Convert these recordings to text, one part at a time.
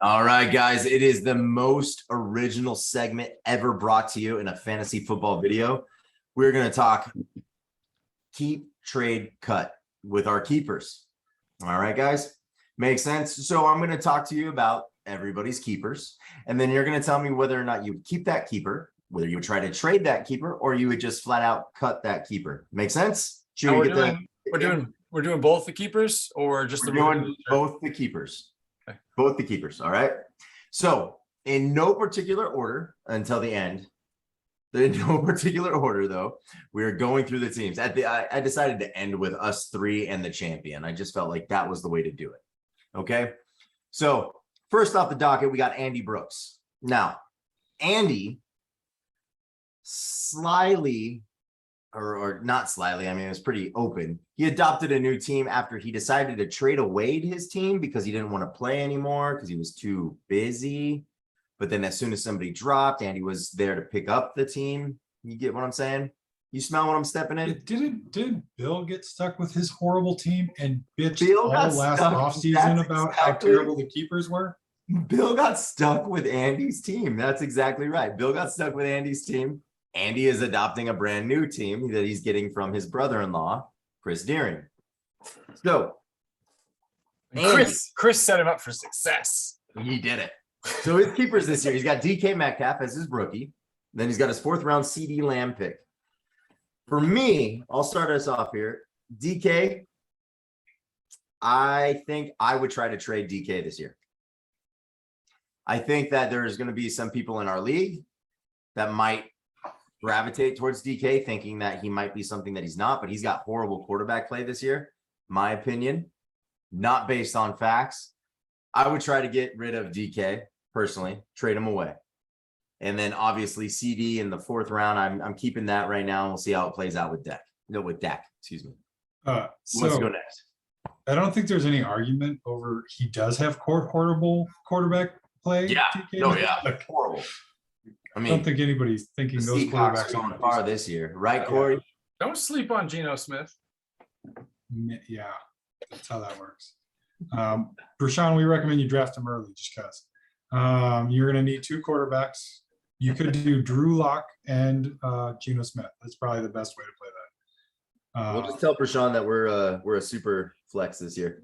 All right, guys, it is the most original segment ever brought to you in a fantasy football video. We're going to talk keep, trade, cut with our keepers. All right, guys, makes sense. So I'm going to talk to you about everybody's keepers, and then you're going to tell me whether or not you would keep that keeper, whether you would try to trade that keeper, or you would just flat out cut that keeper. Make sense? Should we get We're doing both the keepers or just We're doing both the keepers. Okay. Both the keepers. All right. So in no particular order until the end. In no particular order, though, we're going through the teams. I decided to end with us three and the champion. I just felt like that was the way to do it. Okay. So first off the docket, we got Andy Brooks. Now, Andy slyly, or not slyly, I mean, it was pretty open. He adopted a new team after he decided to trade away his team because he didn't want to play anymore because he was too busy. But then as soon as somebody dropped, Andy was there to pick up the team. You get what I'm saying? You smell what I'm stepping in? Did Bill get stuck with his horrible team and bitch Bill all got last stuck. offseason about how terrible the keepers were? Bill got stuck with Andy's team. That's exactly right. Bill got stuck with Andy's team. Andy is adopting a brand new team that he's getting from his brother-in-law, Chris Deering. So, Chris set him up for success. He did it. So his keepers this year, he's got DK Metcalf as his rookie. Then he's got his 4th round CD Lamb pick. For me, I'll start us off here. DK, I think I would try to trade DK this year. I think that there's going to be some people in our league that might gravitate towards DK thinking that he might be something that he's not, but he's got horrible quarterback play this year. My opinion, not based on facts. I would try to get rid of DK personally, trade him away. And then obviously CD in the 4th round, I'm keeping that right now. And we'll see how it plays out with Dak. Excuse me. Let's go next. I don't think there's any argument over he does have horrible quarterback play. Yeah. DK. Oh yeah. Horrible. I mean, I don't think anybody's thinking those quarterbacks are on par this year, right, Corey? Don't sleep on Geno Smith. Yeah, that's how that works. Rashawn, we recommend you draft him early just because you're going to need 2 quarterbacks. You could do Drew Lock and Geno Smith. That's probably the best way to play that. We'll just tell Prashawn that we're a super flex this year.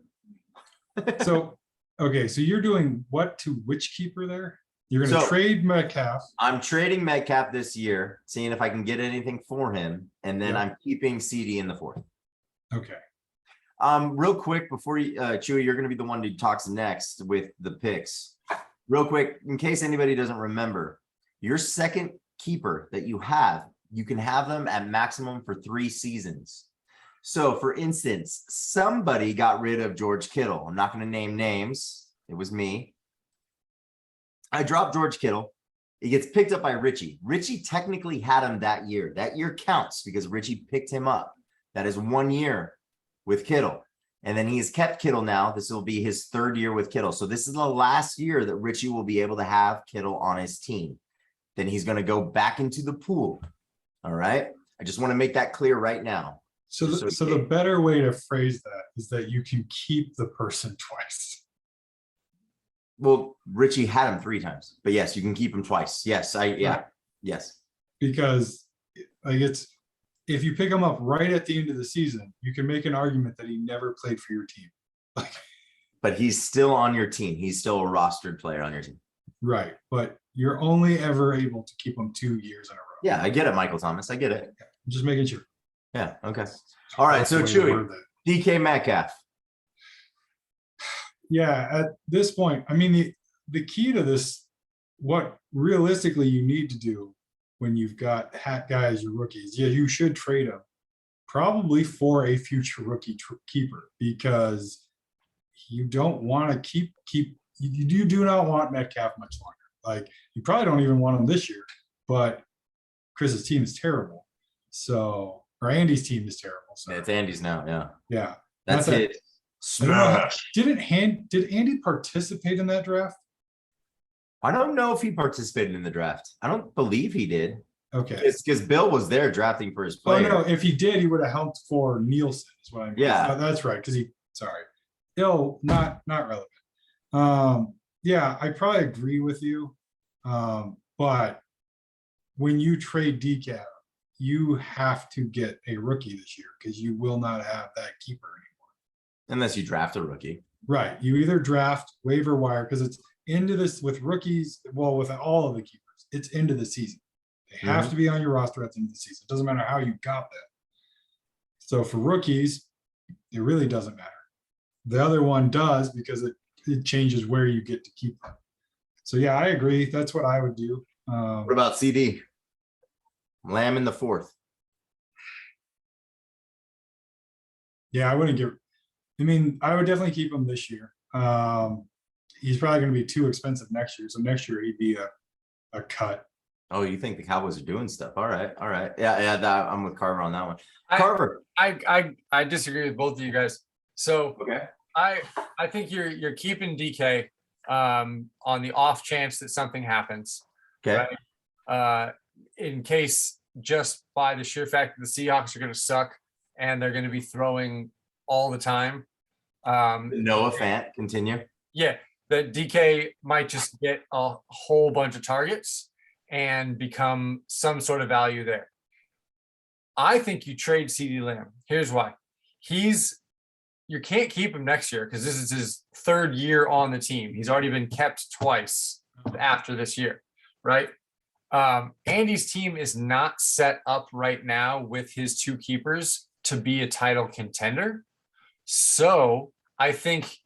So you're doing what to which keeper there? You're going to trade Metcalf. I'm trading Metcalf this year, seeing if I can get anything for him, and then I'm keeping CD in the 4th. Okay. Real quick before you, Chewy, you're going to be the one who talks next with the picks. Real quick, in case anybody doesn't remember, your second keeper that you have, you can have them at maximum for 3 seasons. So, for instance, somebody got rid of George Kittle. I'm not going to name names. It was me. I dropped George Kittle. He gets picked up by Richie. Richie technically had him that year. That year counts because Richie picked him up. That is 1 year with Kittle. And then he has kept Kittle now. This will be his 3rd year with Kittle. So this is the last year that Richie will be able to have Kittle on his team. Then he's going to go back into the pool. All right. I just want to make that clear right now. So the better way to phrase that is that you can keep the person twice. Well, Richie had him 3 times, but yes, you can keep him twice. Yes. Yes. Because if you pick him up right at the end of the season, you can make an argument that he never played for your team. But he's still on your team. He's still a rostered player on your team. Right. But you're only ever able to keep him 2 years in a row. Yeah, I get it, Michael Thomas. I get it. Yeah, I'm just making sure. Yeah. Okay. All right. So Chewy, DK Metcalf. Yeah. At this point, I mean, the key to this, what realistically you need to do when you've got hat guys or rookies, you should trade them probably for a future rookie keeper, because you don't want to keep you do not want Metcalf much longer. Like, you probably don't even want him this year, but Chris's team is terrible. So, or Andy's team is terrible. So it's Andy's now. Yeah. Yeah. That's it. Smash. Did Andy participate in that draft? I don't know if he participated in the draft. I don't believe he did. Okay. It's because Bill was there drafting for his player. Oh, no. If he did, he would have helped for Nielsen, is what I mean. Yeah. That's right. Because not relevant. Yeah, I probably agree with you. But when you trade DK, you have to get a rookie this year because you will not have that keeper anymore. Unless you draft a rookie. Right. You either draft waiver wire because it's into this with rookies, well, with all of the keepers, it's into the season. They have to be on your roster at the end of the season. It doesn't matter how you got them. So for rookies, it really doesn't matter. The other one does because it changes where you get to keep them. So yeah, I agree. That's what I would do. What about CD? Lamb in the 4th. Yeah, I wouldn't give. I mean, I would definitely keep him this year. He's probably going to be too expensive next year. So next year he'd be a cut. Oh, you think the Cowboys are doing stuff? All right, all right. Yeah, I'm with Carver on that one. I- Carver. I disagree with both of you guys. So Okay. I think you're keeping DK on the off chance that something happens. Okay. In case, just by the sheer fact that the Seahawks are going to suck and they're going to be throwing all the time. Noah Fant, continue. Yeah, that DK might just get a whole bunch of targets and become some sort of value there. I think you trade CeeDee Lamb. Here's why. You can't keep him next year because this is his 3rd year on the team. He's already been kept twice after this year, right? Andy's team is not set up right now with his 2 keepers to be a title contender. So I think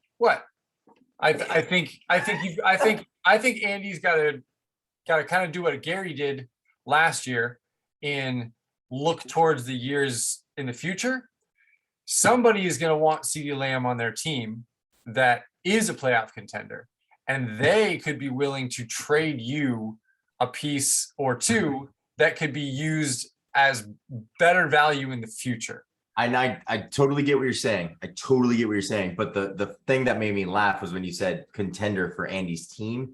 I think Andy's got to kind of do what Gary did last year and look towards the years in the future. Somebody is going to want CeeDee Lamb on their team that is a playoff contender, and they could be willing to trade you a piece or 2 that could be used as better value in the future. I totally get what you're saying. I totally get what you're saying. But the thing that made me laugh was when you said contender for Andy's team.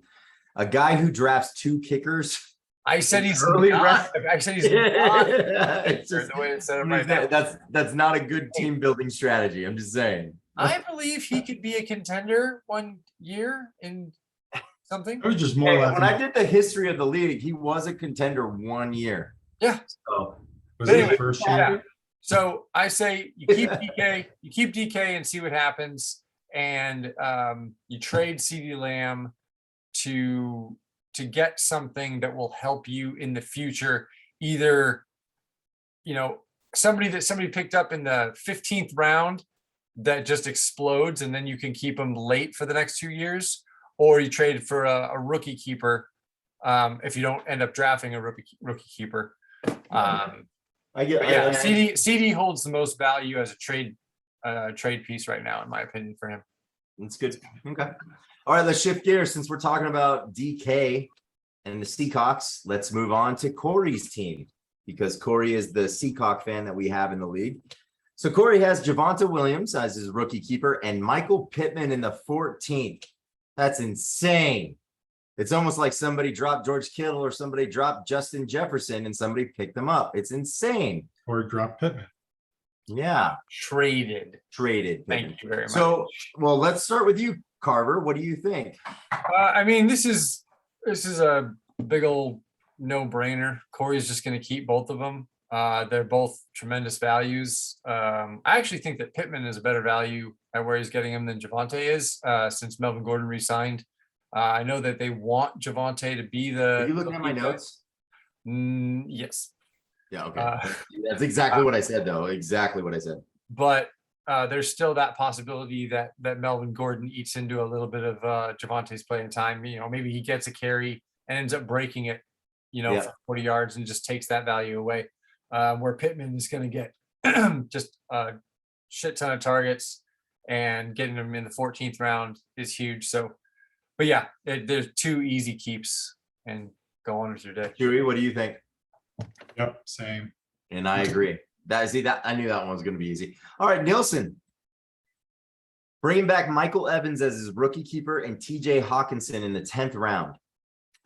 A guy who drafts 2 kickers. I said he's Early not. I said he's not. It's just- The way it's set up right now. that's not a good team building strategy. I'm just saying. I believe he could be a contender one year in something. It was just more Hey, like when I did the history of the league, he was a contender 1 year. Yeah. So was it Anyway, the first year? Yeah. So I say you keep DK and see what happens, and you trade CeeDee Lamb to get something that will help you in the future. Either, somebody picked up in the 15th round that just explodes, and then you can keep them late for the next 2 years, or you trade for a rookie keeper if you don't end up drafting a rookie keeper. CD holds the most value as a trade piece right now, in my opinion, for him. That's good. Okay. All right, let's shift gears. Since we're talking about DK and the Seahawks, let's move on to Corey's team, because Corey is the Seahawk fan that we have in the league. So Corey has Javonte Williams as his rookie keeper and Michael Pittman in the 14th. That's insane. It's almost like somebody dropped George Kittle or somebody dropped Justin Jefferson and somebody picked them up. It's insane. Or drop Pittman. Yeah. Traded. Traded. Thank you very much. So, well, let's start with you, Carver. What do you think? I mean, this is a big old no-brainer. Corey's just going to keep both of them. They're both tremendous values. I actually think that Pittman is a better value at where he's getting him than Javonte is, since Melvin Gordon re-signed. I know that they want Javonte to be the. Are you looking at my notes? Yes. Yeah, okay. That's exactly what I said, though. Exactly what I said. But there's still that possibility that Melvin Gordon eats into a little bit of Javonte's playing time. Maybe he gets a carry and ends up breaking it, for 40 yards and just takes that value away. Where Pittman is going to get just a shit ton of targets, and getting him in the 14th round is huge. So, but yeah, there's 2 easy keeps, and go on with your day. Chewy, what do you think? Yep, same. And I agree. I knew that one was going to be easy. All right, Nielsen. Bringing back Michael Evans as his rookie keeper and TJ Hawkinson in the 10th round.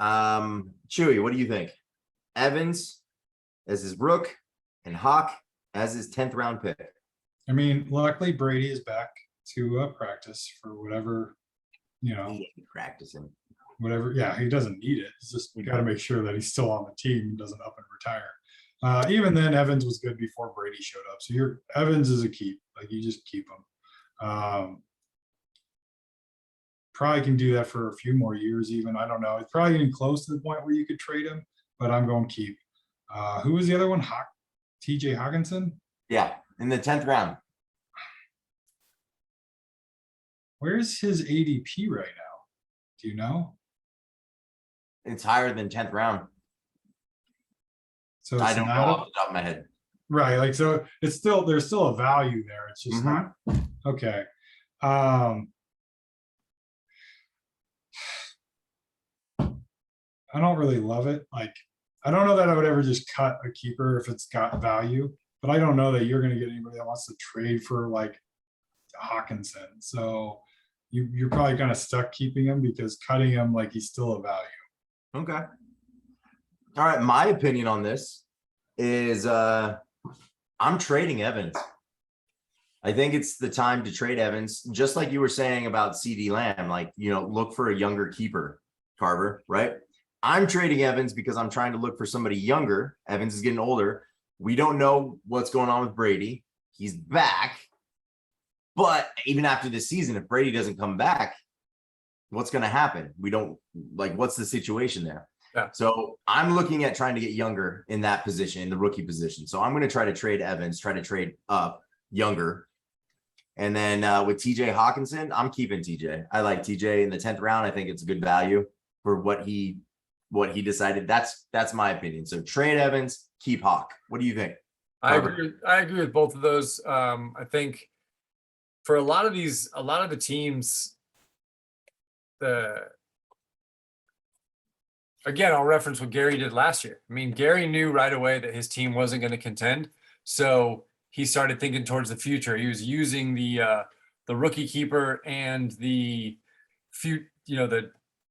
Chewy, what do you think? Evans as his rook and Hawk as his 10th round pick. I mean, luckily Brady is back to practice for whatever you know, He ain't practicing. whatever. Yeah, he doesn't need it. He's just got to make sure that he's still on the team and doesn't up and retire. Even then, Evans was good before Brady showed up. So your Evans is a keep. Like you just keep him. Probably can do that for a few more years. Even I don't know. It's probably getting close to the point where you could trade him, but I'm going keep. Who was the other one? TJ Hawkinson. Yeah, in the 10th round. Where's his ADP right now? Do you know? It's higher than 10th round. So I it's don't know not off the top of my head. right. Like so, it's still there's still a value there. It's just not okay. I don't really love it. Like, I don't know that I would ever just cut a keeper if it's got value, but I don't know that you're going to get anybody that wants to trade for like Hawkinson. So you're probably kind of stuck keeping him because cutting him, like he's still a value. Okay. All right. My opinion on this is I'm trading Evans. I think it's the time to trade Evans, just like you were saying about CD Lamb, like, you know, look for a younger keeper, Carver, right? I'm trading Evans because I'm trying to look for somebody younger. Evans is getting older. We don't know what's going on with Brady. He's back. But even after this season, if Brady doesn't come back, what's going to happen? We don't like, what's the situation there? Yeah. So I'm looking at trying to get younger in that position, in the rookie position. So I'm going to try to trade Evans, try to trade up younger. And then with TJ Hawkinson, I'm keeping TJ. I like TJ in the 10th round. I think it's a good value for what he decided. That's my opinion. So trade Evans, keep Hawk. What do you think? I agree with both of those. I think for a lot of the teams, again, I'll reference what Gary did last year. I mean, Gary knew right away that his team wasn't going to contend. So he started thinking towards the future. He was using the rookie keeper and the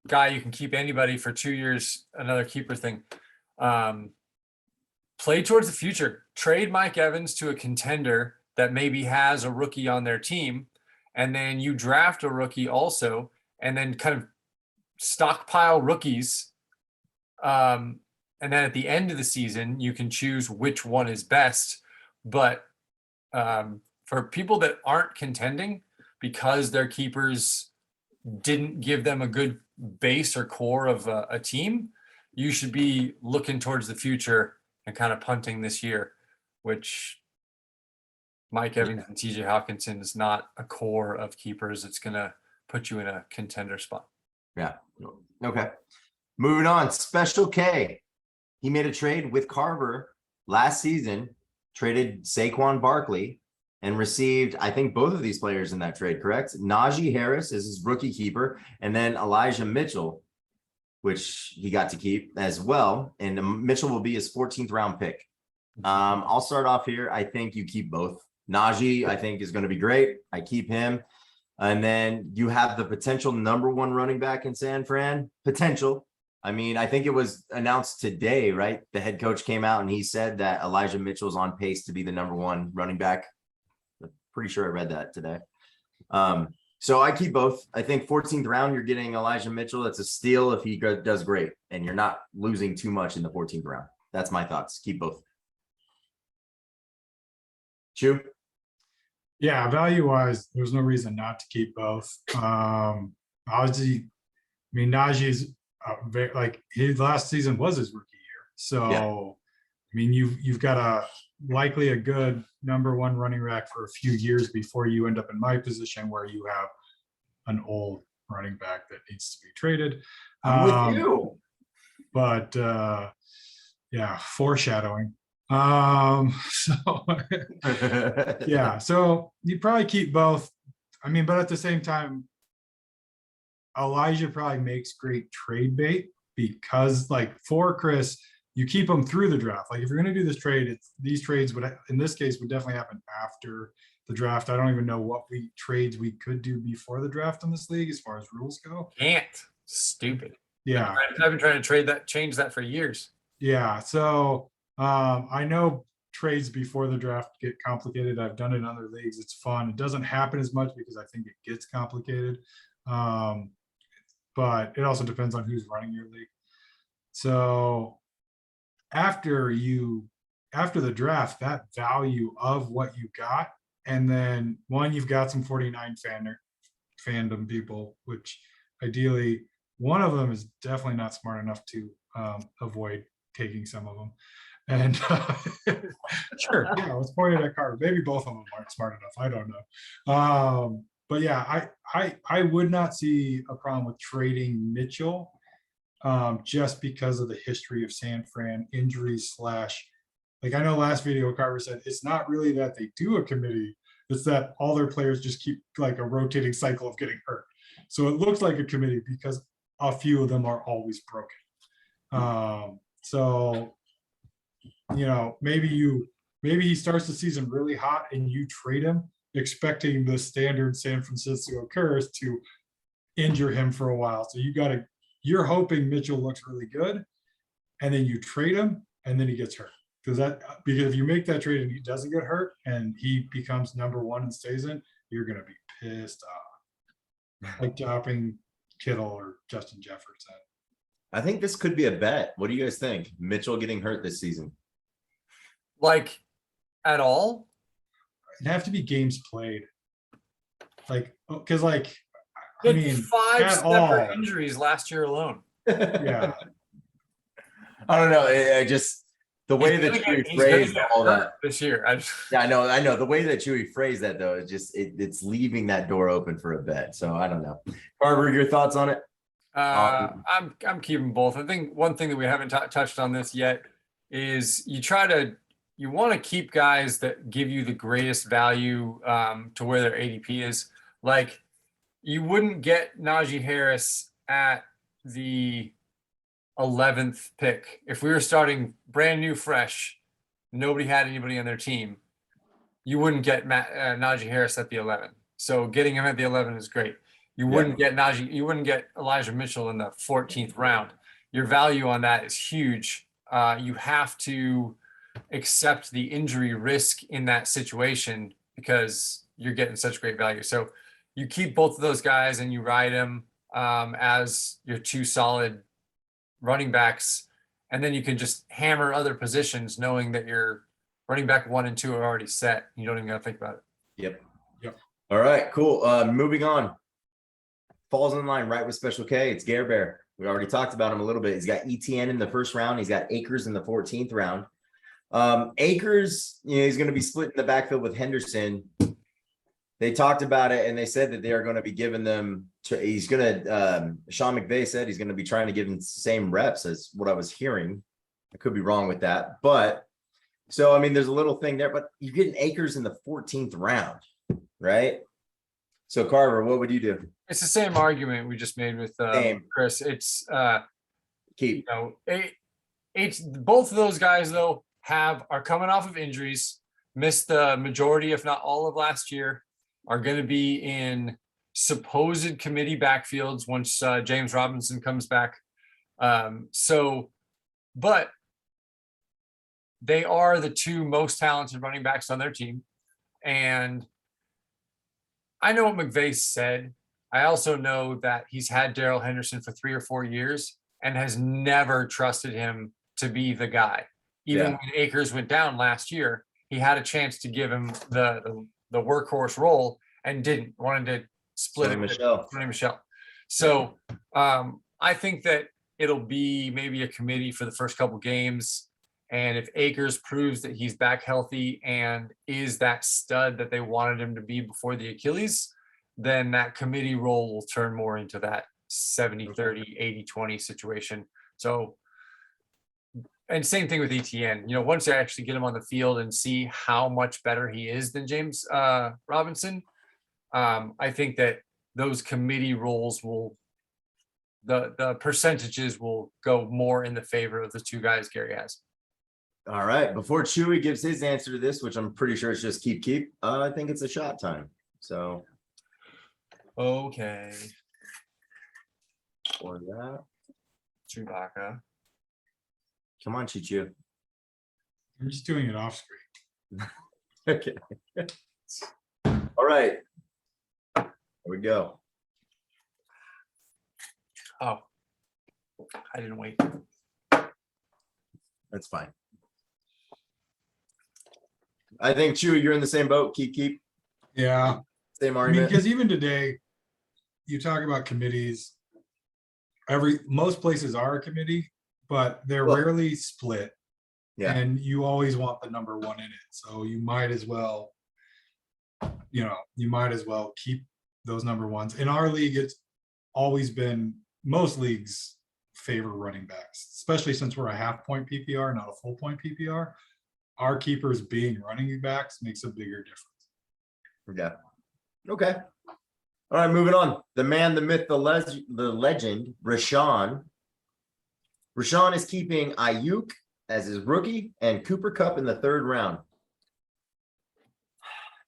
guy you can keep anybody for 2 years, another keeper thing. Play towards the future. Trade Mike Evans to a contender that maybe has a rookie on their team, and then you draft a rookie also, and then kind of stockpile rookies. And then at the end of the season, you can choose which one is best. But for people that aren't contending because their keepers didn't give them a good base or core of a team, you should be looking towards the future and kind of punting this year, which Mike Evans and TJ Hawkinson is not a core of keepers. It's going to put you in a contender spot. Yeah. Okay. Moving on. Special K. He made a trade with Carver last season, traded Saquon Barkley, and received, I think, both of these players in that trade, correct? Najee Harris is his rookie keeper, and then Elijah Mitchell, which he got to keep as well. And Mitchell will be his 14th round pick. I'll start off here. I think you keep both. Najee, I think, is going to be great. I keep him. And then you have the potential #1 running back in San Fran. Potential. I mean, I think it was announced today, right? The head coach came out and he said that Elijah Mitchell's on pace to be the #1 running back. I'm pretty sure I read that today. So I keep both. I think 14th round, you're getting Elijah Mitchell. That's a steal if he does great, and you're not losing too much in the 14th round. That's my thoughts. Keep both. Chew? Yeah, value wise, there's no reason not to keep both. Obviously, I mean, Najee's like his last season was his rookie year, so Yeah. I mean, you've got likely a good #1 running back for a few years before you end up in my position where you have an old running back that needs to be traded. I'm with you. But yeah, foreshadowing. So yeah, so you probably keep both. I mean, but at the same time, Elijah probably makes great trade bait because, like, for Chris, you keep them through the draft. Like, if you're going to do this trade, these trades would, in this case, would definitely happen after the draft. I don't even know what trades we could do before the draft in this league as far as rules go. Can't. Stupid. Yeah. I've been trying to change that for years. Yeah. So I know trades before the draft get complicated. I've done it in other leagues. It's fun. It doesn't happen as much because I think it gets complicated. but it also depends on who's running your league. So after the draft, that value of what you got, and then you've got some 49 fandom people, which ideally one of them is definitely not smart enough to avoid taking some of them. And sure, yeah, let's point it at Carver. Maybe both of them aren't smart enough. I don't know. But yeah, I would not see a problem with trading Mitchell just because of the history of San Fran injuries / like I know last video Carver said it's not really that they do a committee, it's that all their players just keep like a rotating cycle of getting hurt. So it looks like a committee because a few of them are always broken. So maybe he starts the season really hot and you trade him expecting the standard San Francisco Curse to injure him for a while. So you're hoping Mitchell looks really good, and then you trade him and then he gets hurt. Because if you make that trade and he doesn't get hurt and he becomes number one and stays in, you're gonna be pissed off. Like dropping Kittle or Justin Jefferson. I think this could be a bet. What do you guys think? Mitchell getting hurt this season? Like at all? It'd have to be games played. Like, because I He had mean, 5 at separate all. injuries last year alone. Yeah. I don't know. I just the way He's that gonna Chewy get- he's gonna phrased get all hurt that. this year. Yeah, I know. The way that Chewy phrased that though, it's leaving that door open for a bet. So I don't know. Carver, your thoughts on it? I'm keeping both. I think one thing that we haven't touched on this yet is you want to keep guys that give you the greatest value to where their ADP is. Like you wouldn't get Najee Harris at the 11th pick if we were starting brand new, fresh. Nobody had anybody on their team. You wouldn't get Najee Harris at the 11. So getting him at the 11 is great. You wouldn't get Najee. You wouldn't get Elijah Mitchell in the 14th round. Your value on that is huge. You have to accept the injury risk in that situation because you're getting such great value. So you keep both of those guys and you ride them as your 2 solid running backs, and then you can just hammer other positions knowing that your running back 1 and 2 are already set. You don't even got to think about it. Yep. All right, cool. Moving on. Falls in line right with Special K. It's Gare Bear. We already talked about him a little bit. He's got ETN in the first round. He's got Akers in the 14th round. Akers, he's going to be split in the backfield with Henderson. They talked about it and they said that they are going to be giving them he's going to Sean McVay said he's going to be trying to give him the same reps as what I was hearing. I could be wrong with that, but so I mean there's a little thing there, but you're getting Akers in the 14th round, right? So Carver, what would you do? It's the same argument we just made with Chris. It's Keep. Both of those guys though are coming off of injuries, missed the majority, if not all of last year, are going to be in supposed committee backfields once James Robinson comes back. But they are the 2 most talented running backs on their team. And I know what McVay said. I also know that he's had Darrell Henderson for 3 or 4 years and has never trusted him to be the guy. Even when Akers went down last year, he had a chance to give him the workhorse role and didn't. Wanted to split it with Sonny Michel. So I think that it'll be maybe a committee for the first couple games. And if Akers proves that he's back healthy and is that stud that they wanted him to be before the Achilles, then that committee role will turn more into that 70-30, 80-20 situation. So, and same thing with ETN. Once they actually get him on the field and see how much better he is than James Robinson, I think that those committee roles the percentages will go more in the favor of the 2 guys Gary has. All right. Before Chewy gives his answer to this, which I'm pretty sure it's just keep, I think it's a shot time. So. Okay. For that. Chewbacca. Come on, Chichu. I'm just doing it off screen. Okay. All right. Here we go. Oh, I didn't wait. That's fine. I think Chewy, you're in the same boat. Keep Yeah, same I mean, argument. because even today, you talk about committees. Most places are a committee, but they're Well, rarely split. Yeah, And you always want the number one in it. So you might as well, keep those number ones. In our league, it's always been, most leagues favor running backs, especially since we're a half point PPR, not a full point PPR. Our keepers being running backs makes a bigger difference. yeah. Okay. All right, moving on. The man, the myth, the legend, Rashawn. Rashawn is keeping Ayuk as his rookie and Cooper Kupp in the 3rd round.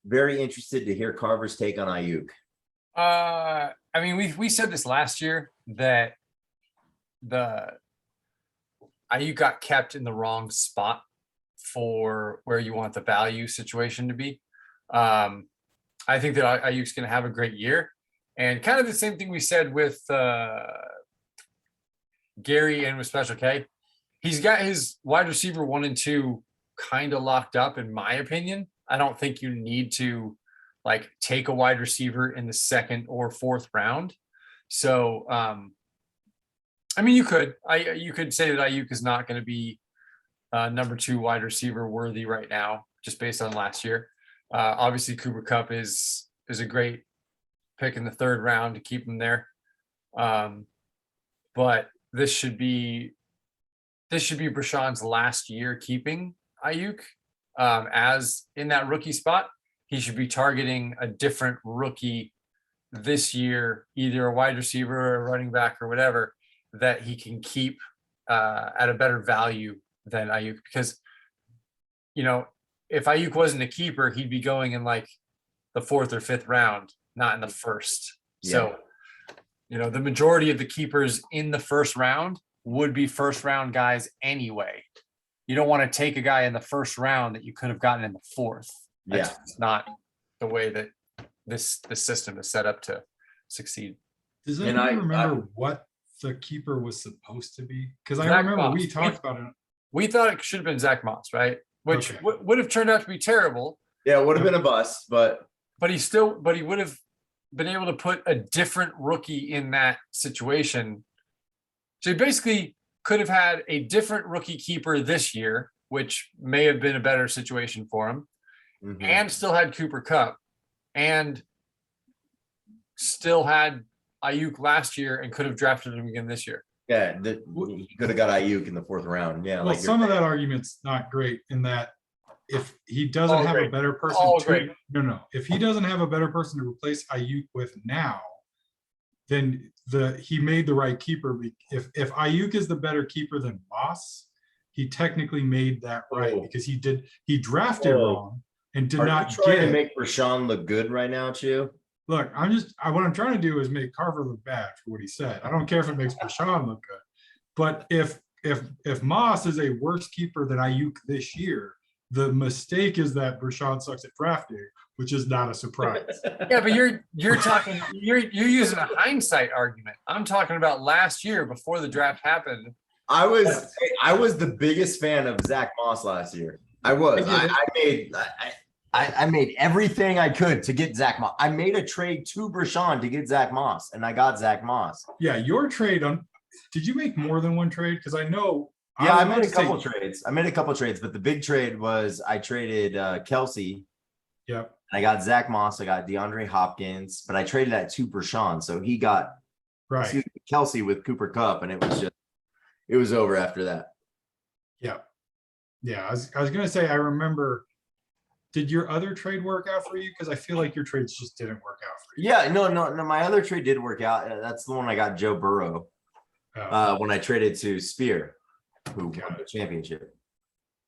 Very interested to hear Carver's take on Ayuk. I mean, we said this last year that the Ayuk got kept in the wrong spot for where you want the value situation to be. I think that Ayuk's going to have a great year, and kind of the same thing we said with Gary and with Special K. He's got his wide receiver 1 and 2 kind of locked up, in my opinion. I don't think you need to like take a wide receiver in the 2nd or 4th round. So, I mean, you could say that Ayuk is not going to be number 2 wide receiver worthy right now, just based on last year. Obviously, Cooper Kupp is a great pick in the 3rd round to keep him there. But this should be Brashawn's last year keeping Ayuk as in that rookie spot. He should be targeting a different rookie this year, either a wide receiver or a running back or whatever, that he can keep at a better value than Ayuk. Because, if Ayuk wasn't a keeper, he'd be going in like the 4th or 5th round, not in the 1st. So, the majority of the keepers in the 1st round would be 1st round guys anyway. You don't want to take a guy in the 1st round that you could have gotten in the 4th. That's just not the way that this system is set up to succeed. Does And anybody remember what the keeper was supposed to be? Because I Zach remember Moss. we talked about it. We thought it should have been Zach Moss, right? Which Okay. would have turned out to be terrible. Yeah, it would have been a bust, but But he would have been able to put a different rookie in that situation. So he basically could have had a different rookie keeper this year, which may have been a better situation for him, and still had Cooper Kupp, and still had Ayuk last year and could have drafted him again this year. yeah, he could have got Ayuk in the 4th round. Yeah, Well, like some of that argument's not great in that if he doesn't All have great. a better person All to, great. no, if he doesn't have a better person to replace Ayuk with now, then he made the right keeper. If Ayuk is the better keeper than Moss, he technically made that right Oh. because he drafted Oh. wrong and did Are not you trying get. to make Rashawn look good right now, Chew? Look, what I'm trying to do is make Carver look bad for what he said. I don't care if it makes Rashawn look good. But if Moss is a worse keeper than Ayuk this year, the mistake is that Rashawn sucks at drafting, which is not a surprise. Yeah, but you're talking you're using a hindsight argument. I'm talking about last year before the draft happened. I was the biggest fan of Zach Moss last year. I was. I made everything I could to get Zach Moss. I made a trade to Brashawn to get Zach Moss, and I got Zach Moss. Yeah, your trade did you make more than one trade? Because I know. Yeah, I was made a about to say- couple trades. I made a couple trades, but the big trade was I traded Kelsey. Yep. I got Zach Moss. I got DeAndre Hopkins, but I traded that to Brashawn, so he got Right. Kelsey with Cooper Kupp, and it was over after that. Yeah. Yeah. I was gonna say I remember. Did your other trade work out for you? Because I feel like your trades just didn't work out for you. Yeah, no. My other trade did work out. That's the one I got Joe Burrow when I traded to Spear, who won the championship.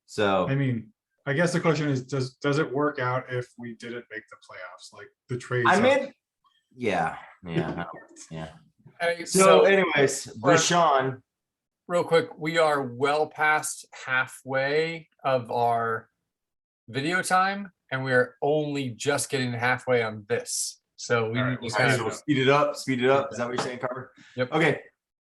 So I mean, I guess the question is, does it work out if we didn't make the playoffs? Like the trades. yeah. Hey, So anyways, Brashawn. real quick, we are well past halfway of our video time, and we are only just getting halfway on this. So we All right, need to we'll kind speed of it up. Speed it up. Is that what you're saying, Carver? Yep. Okay.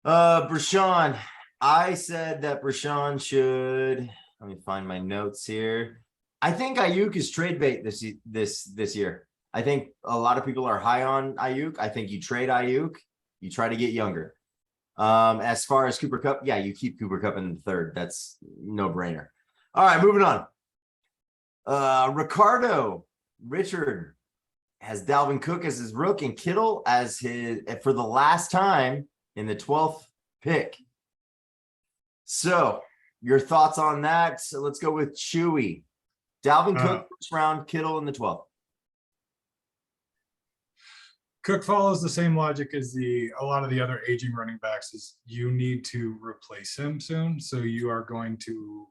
Brashawn, I said that Brashawn should, let me find my notes here. I think Ayuk is trade bait this year. I think a lot of people are high on Ayuk. I think you trade Ayuk, you try to get younger. As far as Cooper Kupp, yeah, you keep Cooper Kupp in the third. That's no brainer. All right, moving on. Richard has Dalvin Cook as his rook and Kittle as his for the last time in the 12th pick. So your thoughts on that? So let's go with Chewy. Dalvin Cook first round, Kittle in the 12th. Cook follows the same logic as a lot of the other aging running backs. Is you need to replace him soon, so you are going to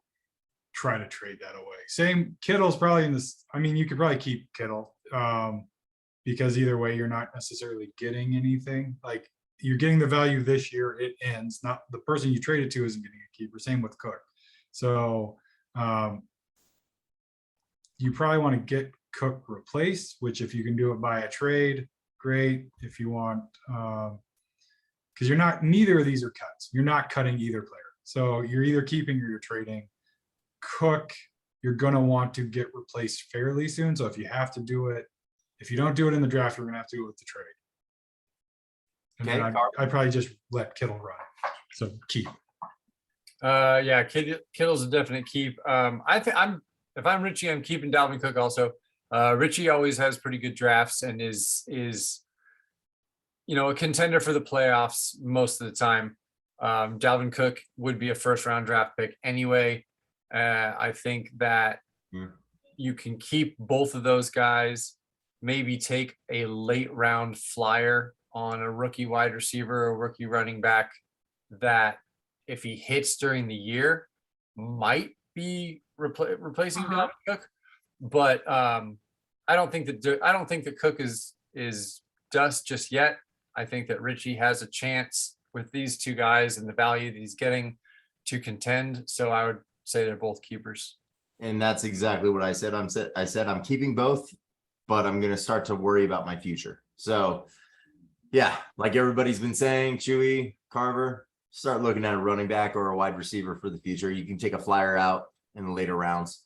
try to trade that away. Same, Kittle's probably in this. I mean, you could probably keep Kittle because either way, you're not necessarily getting anything. Like you're getting the value this year, it ends. Not the person you traded to isn't getting a keeper. Same with Cook. So you probably want to get Cook replaced, which if you can do it by a trade, great. If you want, because neither of these are cuts. You're not cutting either player. So you're either keeping or you're trading. Cook, you're going to want to get replaced fairly soon. So if you have to do it, if you don't do it in the draft, you're going to have to do it with the trade. And Okay, then I'd probably just let Kittle run. So keep. Yeah, Kittle's a definite keep. If I'm Richie, I'm keeping Dalvin Cook also. Richie always has pretty good drafts and is a contender for the playoffs most of the time. Dalvin Cook would be a first round draft pick anyway. I think that you can keep both of those guys, maybe take a late round flyer on a rookie wide receiver or rookie running back that if he hits during the year might be replacing Dalvin Cook. But I don't think that Cook is dust just yet. I think that Richie has a chance with these two guys and the value that he's getting to contend. So I would say they're both keepers. And that's exactly what I said. I said I'm keeping both, but I'm going to start to worry about my future. So yeah, like everybody's been saying, Chewy, Carver, start looking at a running back or a wide receiver for the future. You can take a flyer out in the later rounds.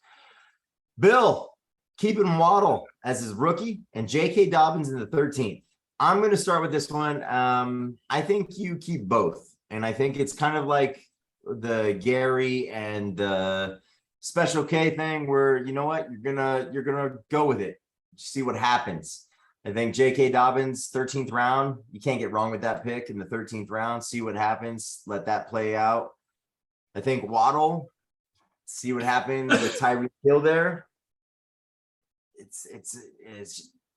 Bill, keeping Waddle as his rookie and J.K. Dobbins in the 13th. I'm going to start with this one. I think you keep both. And I think it's kind of like the Gary and the Special K thing where, you know what, you're gonna go with it. See what happens. I think J.K. Dobbins, 13th round, you can't get wrong with that pick in the 13th round. See what happens. Let that play out. I think Waddle, see what happens with Tyreek Hill there. It's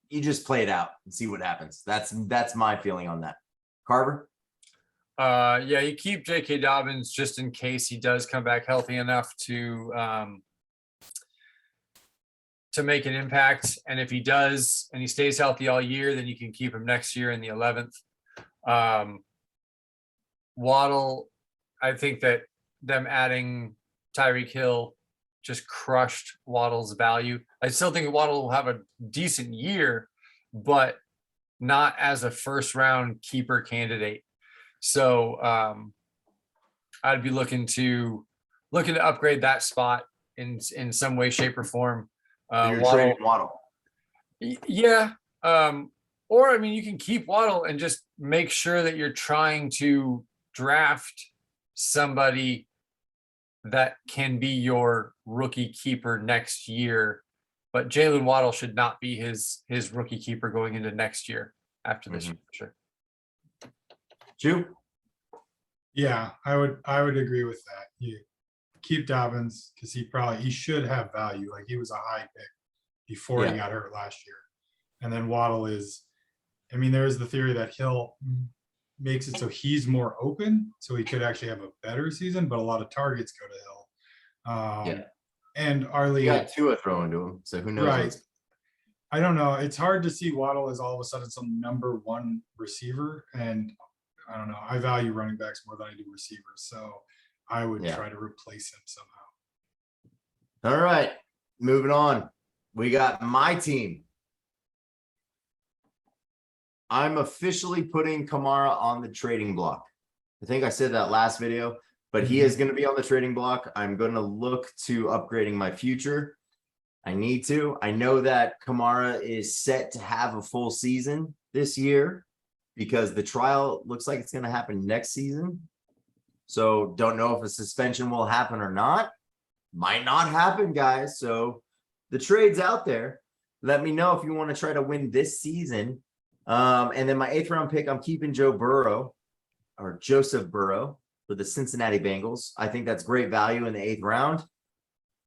you just play it out and see what happens. That's my feeling on that. Carver? Yeah, you keep J.K. Dobbins just in case he does come back healthy enough to make an impact. And if he does and he stays healthy all year, then you can keep him next year in the 11th. Waddle, I think that them adding Tyreek Hill just crushed Waddle's value. I still think Waddle will have a decent year, but not as a first round keeper candidate. So I'd be looking to upgrade that spot in some way, shape, or form. You're trading Waddle. Yeah. Or I mean, you can keep Waddle and just make sure that you're trying to draft somebody that can be your rookie keeper next year. But Jalen Waddle should not be his rookie keeper going into next year after this year, for sure. Jew? Yeah, I would agree with that. You keep Dobbins because he should have value. Like he was a high pick before he got hurt last year. And then Waddle there's the theory that Hill makes it so he's more open, so he could actually have a better season, but a lot of targets go to Hill. And Arlie, you got Tua throwing to him, so who knows? Right. I don't know. It's hard to see Waddle as all of a sudden some number one receiver, and I don't know. I value running backs more than I do receivers, so I would try to replace him somehow. All right, moving on. We got my team. I'm officially putting Kamara on the trading block. I think I said that last video, but he is going to be on the trading block. I'm going to look to upgrading my future. I need to. I know that Kamara is set to have a full season this year because the trial looks like it's going to happen next season. So don't know if a suspension will happen or not. Might not happen, guys. So the trade's out there. Let me know if you want to try to win this season. And then my 8th round pick, I'm keeping Joe Burrow or Joseph Burrow for the Cincinnati Bengals. I think that's great value in the 8th round.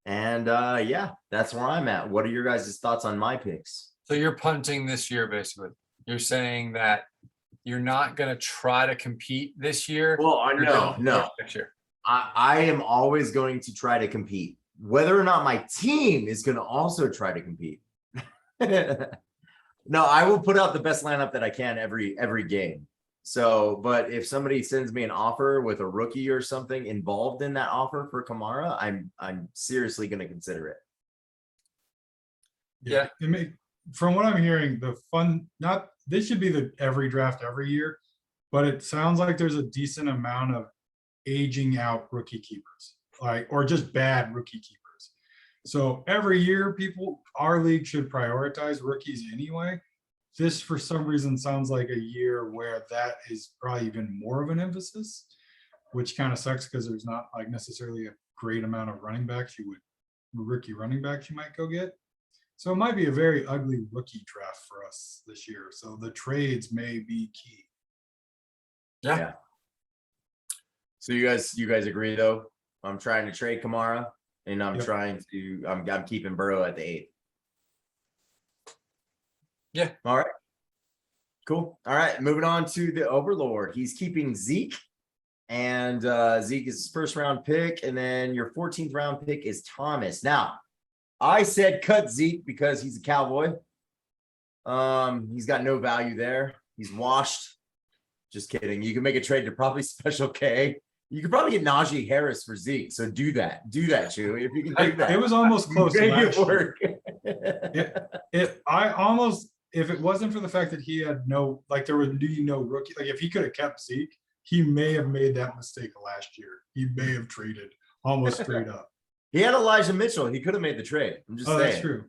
And yeah, that's where I'm at. What are your guys' thoughts on my picks? So you're punting this year, basically. You're saying that you're not going to try to compete this year. Well, You're gonna no. compete next year. I am always going to try to compete. Whether or not my team is going to also try to compete. No, I will put out the best lineup that I can every game. So, but if somebody sends me an offer with a rookie or something involved in that offer for Kamara, I'm seriously going to consider it. Yeah. From what I'm hearing, this should be the every draft every year, but it sounds like there's a decent amount of aging out rookie keepers, or just bad rookie keepers. So every year, our league should prioritize rookies anyway. This, for some reason, sounds like a year where that is probably even more of an emphasis, which kind of sucks because there's not like necessarily a great amount of rookie running backs you might go get. So it might be a very ugly rookie draft for us this year. So the trades may be key. Yeah. So you guys agree though? I'm trying to trade Kamara and I'm Yep. I'm keeping Burrow at the 8th. Yeah. All right. Cool. All right. Moving on to the Overlord. He's keeping Zeke. And Zeke is his 1st round pick. And then your 14th round pick is Thomas. Now, I said cut Zeke because he's a Cowboy. He's got no value there. He's washed. Just kidding. You can make a trade to probably Special K. You could probably get Najee Harris for Zeke. So do that. Do that, Chew. If you can do that. It was almost close Make last it work. If it wasn't for the fact that he had there would be no rookie, like if he could have kept Zeke, he may have made that mistake last year. He may have traded almost straight up. He had Elijah Mitchell. He could have made the trade. I'm just saying. That's true.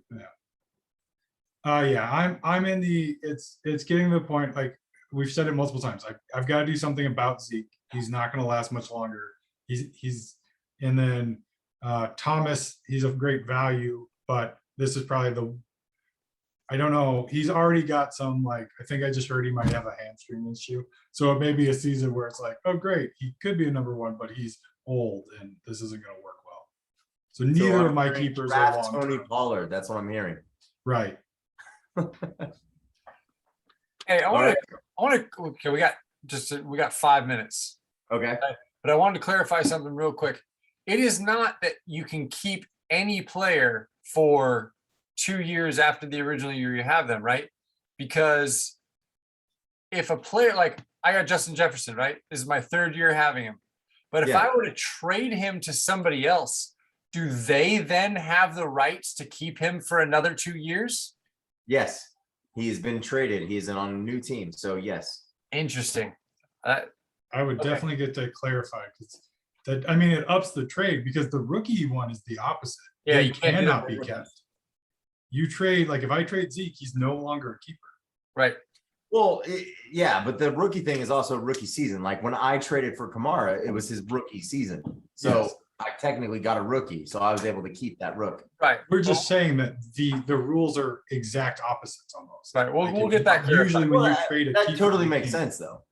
Yeah. Yeah. I'm in it's getting to the point, like we've said it multiple times. I've got to do something about Zeke. He's not going to last much longer. And then Thomas, he's of great value, but this is probably I don't know. He's already got some, I think I just heard he might have a hamstring issue. So it may be a season where it's like, oh, great. He could be a number 1, but he's old and this isn't going to work well. So neither of my keepers are long Tony term. Pollard. That's what I'm hearing. Right. Hey, okay, we got 5 minutes, Okay. but I wanted to clarify something real quick. It is not that you can keep any player for 2 years after the original year you have them, right? Because if a player, like I got Justin Jefferson, right? This is my 3rd year having him. But if I were to trade him to somebody else, do they then have the rights to keep him for another 2 years? Yes. He's been traded. He's on a new team. So yes. Interesting. I would definitely get that clarified because it ups the trade because the rookie one is the opposite. Yeah, They you can't do that cannot for be rookies. kept. You trade, if I trade Zeke, he's no longer a keeper. Right. Well, yeah, but the rookie thing is also rookie season. Like when I traded for Kamara, it was his rookie season. So Yes. I technically got a rookie. So I was able to keep that rook. Right. We're just saying that the rules are exact opposites almost. Right. We'll if get that clarified. Usually when you Well, trade a that keeper, totally you makes can't. sense though.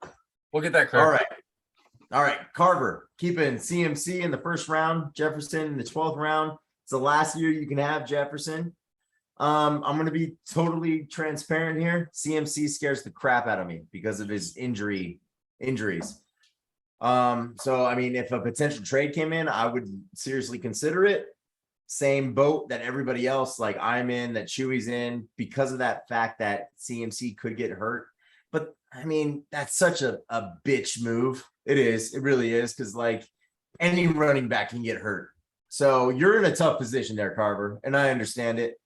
We'll get that All clarified. right. All right. Carver, keeping CMC in the 1st round, Jefferson in the 12th round. It's the last year you can have Jefferson. I'm going to be totally transparent here. CMC scares the crap out of me because of his injuries. So I mean, if a potential trade came in, I would seriously consider it. Same boat that everybody else, like I'm in, that Chewy's in, because of that fact that CMC could get hurt. But I mean, that's such a bitch move. It is. It really is. Because any running back can get hurt. So you're in a tough position there, Carver, and I understand it.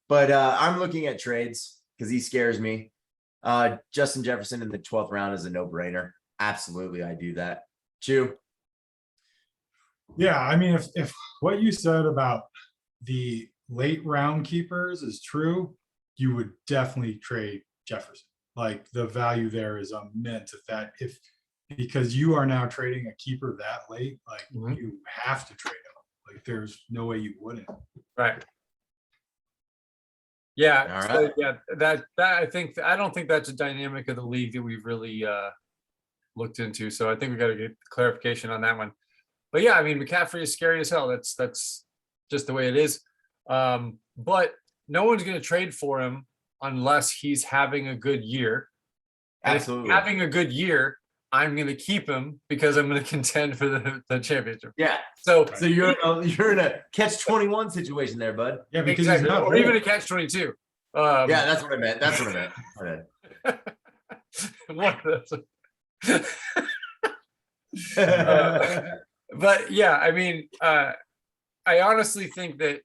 But I'm looking at trades because he scares me. Justin Jefferson in the 12th round is a no-brainer. Absolutely, I do that. Chew. Yeah, I mean, if what you said about the late round keepers is true, you would definitely trade Jefferson. Like the value there is immense because you are now trading a keeper that late, like Mhm. you have to trade him. Like there's no way you wouldn't. Right. Yeah, All so right. yeah, that I don't think that's a dynamic of the league that we've really looked into. So I think we got to get clarification on that one. But yeah, I mean, McCaffrey is scary as hell. That's just the way it is. But no one's going to trade for him unless he's having a good year. And if he's Absolutely. having a good year, I'm going to keep him because I'm going to contend for the championship. Yeah. So So you're in a catch-21 situation there, bud. Yeah, because exactly, he's not or even a old. catch-22. Yeah, that's what I meant. That's what I meant. One of those. Okay. But yeah, I mean, I honestly think that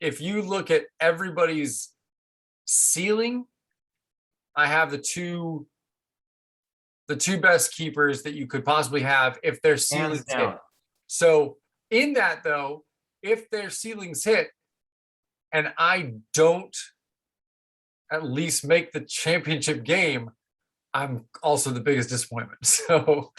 if you look at everybody's ceiling, I have the two best keepers that you could possibly have if their ceilings hit. down. So in that though, if their ceilings hit and I don't at least make the championship game, I'm also the biggest disappointment. So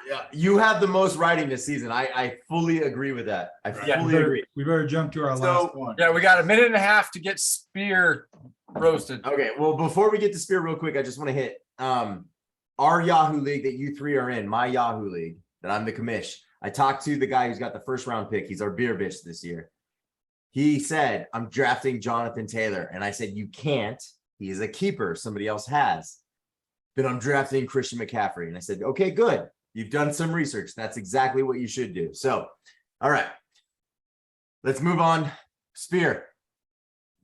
Yeah, you have the most writing this season. I fully agree with that. I Yeah. fully agree. We better jump to our So, last one. yeah, we got a minute and a half to get Spear roasted. Okay, well, before we get to Spear real quick, I just want to hit our Yahoo League that you three are in, my Yahoo League, that I'm the commish. I talked to the guy who's got the first round pick. He's our beer bitch this year. He said, I'm drafting Jonathan Taylor. And I said, you can't. He is a keeper. Somebody else has. But I'm drafting Christian McCaffrey. And I said, okay, good. You've done some research. That's exactly what you should do. So, all right. Let's move on. Spear,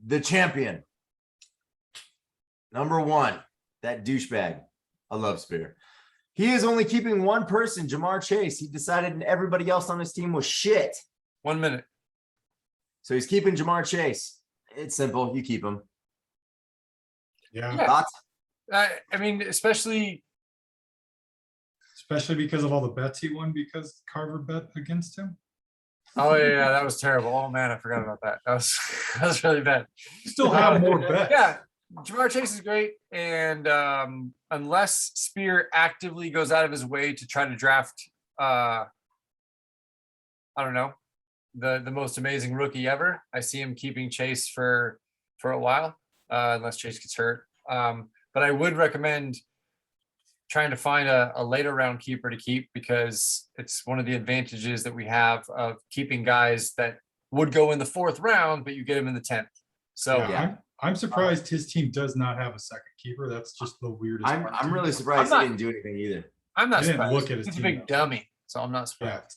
the champion. Number one, that douchebag. I love Spear. He is only keeping one person, Jamar Chase. He decided everybody else on his team was shit. 1 minute. So he's keeping Jamar Chase. It's simple. You keep him. Yeah, Yeah. Thoughts? I mean, especially because of all the bets he won because Carver bet against him. oh yeah, that was terrible. Oh man, I forgot about that. That was really bad. You still have more bets. Yeah, Jamar Chase is great, and unless Spear actively goes out of his way to try to draft, I don't know, the most amazing rookie ever, I see him keeping Chase for a while, unless Chase gets hurt. But I would recommend trying to find a later round keeper to keep because it's one of the advantages that we have of keeping guys that would go in the 4th round, but you get them in the 10th. So Yeah, I'm surprised his team does not have a second keeper. That's just the weirdest. part to I'm me. really surprised I'm he not- didn't do anything either. I'm not I didn't surprised. look at his He's a team, big though. dummy, so I'm not Yeah, surprised.